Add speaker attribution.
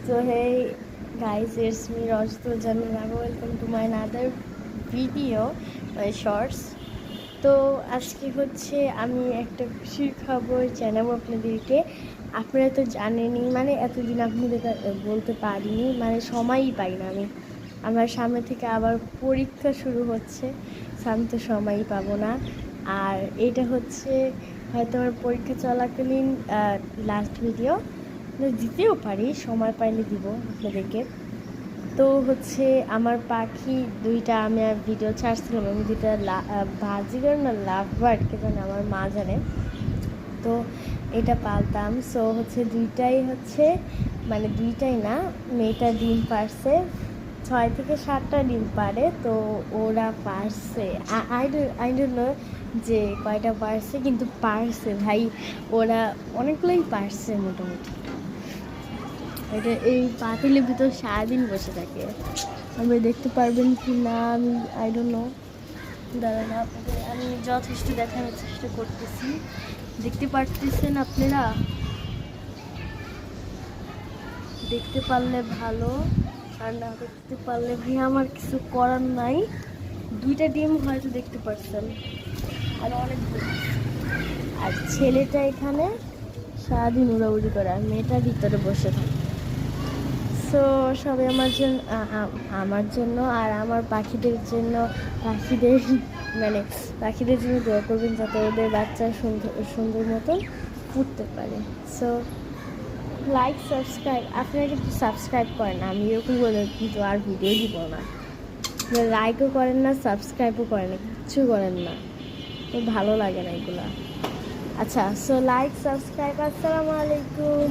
Speaker 1: So hey guys, it's me Rajto Jamila. Welcome to my another video, my shorts. তো আজকে হচ্ছে আমি একটা খুশির খবর জানাবো আপনাদেরকে। আপনারা তো জানেনই, মানে এতদিন আপনাদের বলতে পারিনি, মানে সময়ই পাই না আমি। আমার সামনে থেকে আবার পরীক্ষা শুরু হচ্ছে, আমি তো সময়ই পাবো না। আর এটা হচ্ছে হয়তো আমার পরীক্ষা চলাকালীন লাস্ট ভিডিও, দিতেও পারি, সময় পাইলে দিব আপনাদেরকে। তো হচ্ছে আমার পাখি দুইটা আমি ভিডিও ছাড়ছিলাম, আমি দুইটা বাজিগার না লাভ বার্ড কে জানে, আমার মা জানে। তো এটা পালতাম। সো হচ্ছে দুইটাই হচ্ছে, মানে দুইটাই না, মেয়েটা ডিম পারছে, 6 থেকে 7টা ডিম পারে। তো ওরা পারছে, আই ডোন্ট নো যে কয়টা পারছে, কিন্তু পারছে ভাই, ওরা অনেকগুলোই পারছে মোটামুটি। এটা এই পাতিলের ভিতর সারাদিন বসে থাকে, আপনি দেখতে পারবেন কি না আমি আই ডোন্ট নো। দাঁড়ান, আপনাদের আমি যথেষ্ট দেখানোর চেষ্টা করতেছি, দেখতে পারতেছেন আপনারা? দেখতে পারলে ভালো, আর না দেখতে পারলে ভাই আমার কিছু করার নাই। দুইটা ডিম হয়তো দেখতে পারছেন, আর অনেক, আর ছেলেটা এখানে সারাদিন উড়াউড়ি করে, আর মেয়েটা ভিতরে বসে থাকে। সো সবাই আমার জন্য আর আমার পাখিদের জন্য, পাখিদের জন্য দোয়া করবেন, যাতে ওদের বাচ্চা সুন্দর সুন্দর মতন ফুটতে পারে। সো লাইক সাবস্ক্রাইব, আপনারা কিন্তু সাবস্ক্রাইব করেন না, আমি এরকম বলে কিন্তু আর ভিডিও দিব না। লাইকও করেন না, সাবস্ক্রাইবও করেন না, কিচ্ছু করেন না, তো ভালো লাগে না এগুলো। আচ্ছা, সো লাইক সাবস্ক্রাইব। আসসালামু আলাইকুম।